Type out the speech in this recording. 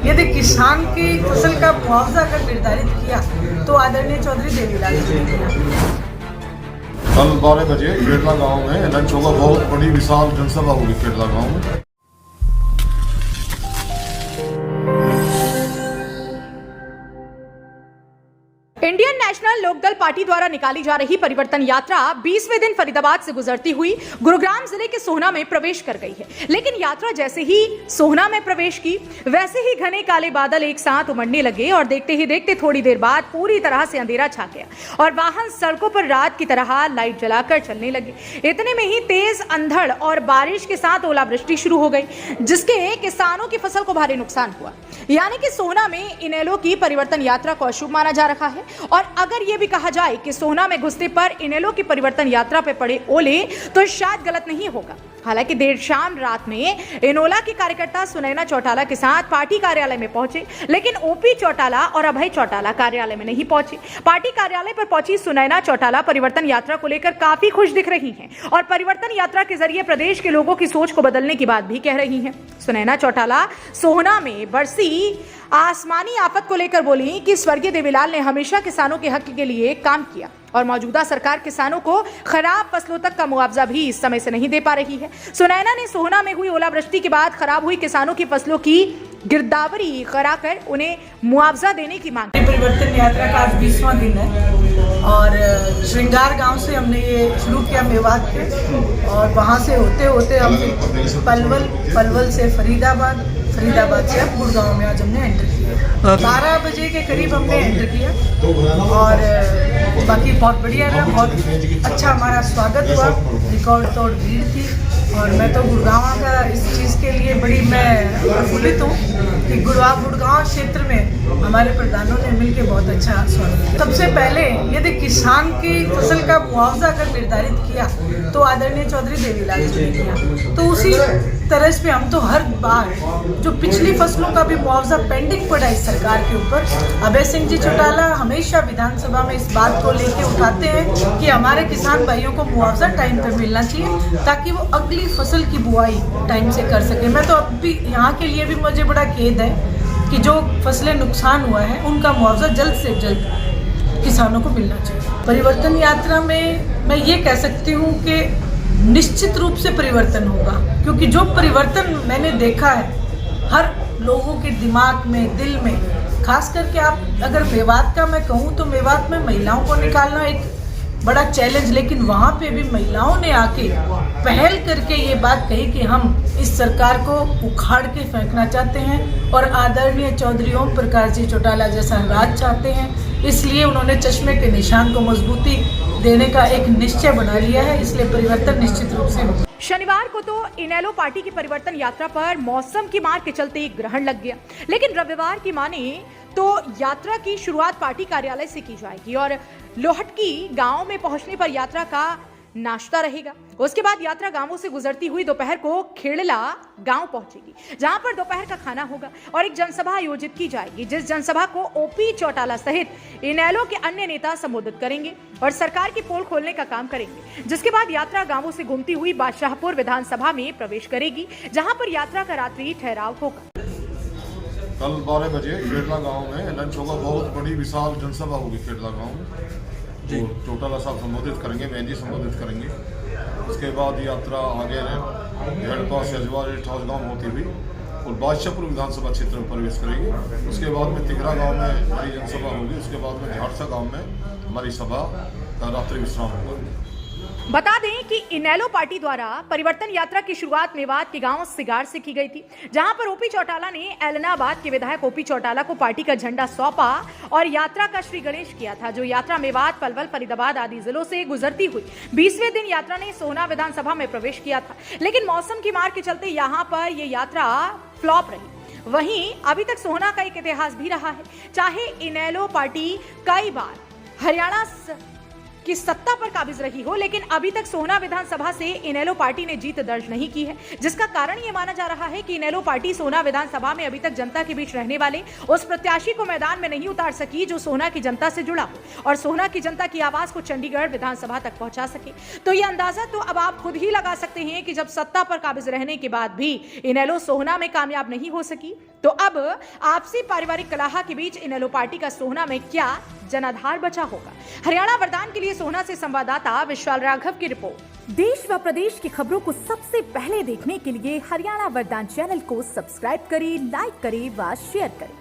यदि किसान की फसल का मुआवजा अगर निर्धारित किया तो आदरणीय चौधरी देवीलाल जी ने किया। कल 12 बजे खेड़ला गांव में लंच होगा। बहुत बड़ी विशाल जनसभा होगी खेड़ला गांव में। इंडियन नेशनल लोकदल पार्टी द्वारा निकाली जा रही परिवर्तन यात्रा 20वें दिन फरीदाबाद से गुजरती हुई गुरुग्राम जिले के सोहना में प्रवेश कर गई है। लेकिन यात्रा जैसे ही सोहना में प्रवेश की वैसे ही घने काले बादल एक साथ उमड़ने लगे और देखते ही देखते थोड़ी देर बाद पूरी तरह से अंधेरा छा गया और वाहन सड़कों पर रात की तरह लाइट जलाकर चलने लगे। इतने में ही तेज अंधड़ और बारिश के साथ ओलावृष्टि शुरू हो गई, जिसके किसानों की फसल को भारी नुकसान हुआ। यानी कि सोहना में इनेलो की परिवर्तन यात्रा को अशुभ माना जा रहा है। और अगर यह भी कहा जाए कि सोहना में घुसने पर इनेलो की परिवर्तन यात्रा पे पड़े ओले तो शायद गलत नहीं होगा। हालांकि देर शाम रात में इनेलो के कार्यकर्ता सुनैना चौटाला के साथ पार्टी कार्यालय में पहुंचे, लेकिन ओपी चौटाला और अभय चौटाला कार्यालय में नहीं पहुंचे। पार्टी कार्यालय पर पहुंची सुनैना चौटाला परिवर्तन यात्रा को लेकर काफी खुश दिख रही हैं और परिवर्तन यात्रा के जरिए प्रदेश के लोगों की सोच को बदलने की बात भी कह रही हैं। सुनैना चौटाला सोहना में बरसी आसमानी आफत को लेकर बोली कि स्वर्गीय देवीलाल ने हमेशा किसानों के हक के लिए काम किया और मौजूदा सरकार किसानों को खराब फसलों तक का मुआवजा भी इस समय से नहीं दे पा रही है। सुनैना ने सोहना में हुई ओलावृष्टि के बाद खराब हुई किसानों की फसलों की गिरदावरी कराकर उन्हें मुआवजा देने की मांग। परिवर्तन यात्रा का आज 20वां दिन है और श्रृंगार गांव से हमने ये शुरू किया मेवात के, और वहां से होते होते हम पलवल से फरीदाबाद से अब गुड़गांव में आज हमने एंटर किया। 12 बजे के करीब हमने एंटर किया और बाकी बहुत बढ़िया रहा, बहुत अच्छा हमारा स्वागत हुआ। रिकॉर्ड तोड़ भीड़ थी और मैं तो गुड़गांव का इस चीज़ के लिए बड़ी मैं प्रफुल्लित हूँ कि गुड़गांव क्षेत्र में हमारे प्रधानों ने मिलकर बहुत अच्छा स्वागत किया। सबसे पहले यदि किसान की फसल का मुआवजा अगर निर्धारित किया तो आदरणीय चौधरी देवीलाल जी ने किया। तो उसी तरह से हम तो हर बार जो पिछली फसलों का भी मुआवजा पेंडिंग पड़ा इस सरकार के ऊपर, अभय सिंह जी चौटाला हमेशा विधानसभा में इस बात को लेके उठाते हैं कि हमारे किसान भाइयों को मुआवजा टाइम पे मिलना चाहिए ताकि वो अगली फसल की बुआई टाइम से कर सके। मैं तो अब भी यहाँ के लिए भी मुझे बड़ा खेद है कि जो फसलें नुकसान हुआ है उनका मुआवजा जल्द से जल्द किसानों को मिलना चाहिए। परिवर्तन यात्रा में मैं ये कह सकती हूँ कि निश्चित रूप से परिवर्तन होगा, क्योंकि जो परिवर्तन मैंने देखा है हर लोगों के दिमाग में, दिल में, खास करके आप अगर मेवात का मैं कहूँ तो मेवात में महिलाओं को निकालना एक बड़ा चैलेंज, लेकिन वहाँ पे भी महिलाओं ने आके पहल करके ये बात कही कि हम इस सरकार को उखाड़ के फेंकना चाहते हैं और आदरणीय चौधरी ओम प्रकाश जी चौटाला जैसा राज चाहते हैं। इसलिए उन्होंने चश्मे के निशान को मजबूती देने का एक निश्चय बना लिया है, इसलिए परिवर्तन निश्चित रूप से होगा। शनिवार को तो इनेलो पार्टी की परिवर्तन यात्रा पर मौसम की मार के चलते ग्रहण लग गया, लेकिन रविवार की माने तो यात्रा की शुरुआत पार्टी कार्यालय से की जाएगी और लोहटकी गांव में पहुंचने पर यात्रा का नाश्ता रहेगा। उसके बाद यात्रा गांवों से गुजरती हुई दोपहर को खेड़ला गांव पहुंचेगी, जहां पर दोपहर का खाना होगा और एक जनसभा आयोजित की जाएगी, जिस जनसभा को ओपी चौटाला सहित इनेलो के अन्य नेता संबोधित करेंगे और सरकार की पोल खोलने का काम करेंगे। जिसके बाद यात्रा गांवों से घूमती हुई बादशाहपुर विधानसभा में प्रवेश करेगी, जहां पर यात्रा का रात्रि ठहराव होगा। कल 12 बजे खेड़ला गांव में लंच होगा। बहुत बड़ी विशाल जनसभा होगी खेड़ला गांव में। जो चौटाला साहब संबोधित करेंगे, बहन जी संबोधित करेंगे। उसके बाद यात्रा आगे हेड़पा सजवार ठासगांव होती हुई और बादशाहपुर विधानसभा क्षेत्र में प्रवेश करेगी। उसके बाद में तिगरा गांव में हमारी जनसभा होगी। उसके बाद में झाड़सा गांव में हमारी सभा का रात्रि विश्राम होगा। बता दें कि इनेलो पार्टी द्वारा परिवर्तन यात्रा की शुरुआत मेवात के गांव सिगार से की गई थी, जहां पर ओपी चौटाला ने एलनाबाद के विधायक ओपी चौटाला को पार्टी का झंडा सौंपा और यात्रा का श्री गणेश किया था, जो यात्रा मेवात, पलवल, फरीदाबाद आदि जिलों से गुजरती हुई 20वें दिन यात्रा ने सोहना विधानसभा में प्रवेश किया था। लेकिन मौसम की मार के चलते यहाँ पर यह यात्रा फ्लॉप रही। वहीं अभी तक सोहना का एक इतिहास भी रहा है। चाहे इनेलो पार्टी कई बार हरियाणा की सत्ता पर काबिज रही हो, लेकिन अभी तक सोहना विधानसभा से इनेलो पार्टी ने जीत दर्ज नहीं की है, जिसका कारण यह माना जा रहा है कि इनेलो पार्टी सोहना विधानसभा में अभी तक जनता के बीच रहने वाले उस प्रत्याशी को मैदान में नहीं उतार सकी जो सोहना की जनता से जुड़ा हो और सोहना की जनता की आवाज को चंडीगढ़ विधानसभा तक पहुंचा सके। तो यह अंदाजा तो अब आप खुद ही लगा सकते हैं कि जब सत्ता पर काबिज रहने के बाद भी इनेलो सोहना में कामयाब नहीं हो सकी तो अब आपसी पारिवारिक कलह के बीच इनेलो पार्टी का सोहना में क्या जनाधार बचा होगा? हरियाणा वरदान के लिए सोहना से संवाददाता विशाल राघव की रिपोर्ट। देश व प्रदेश की खबरों को सबसे पहले देखने के लिए हरियाणा वरदान चैनल को सब्सक्राइब करें, लाइक करें व शेयर करें।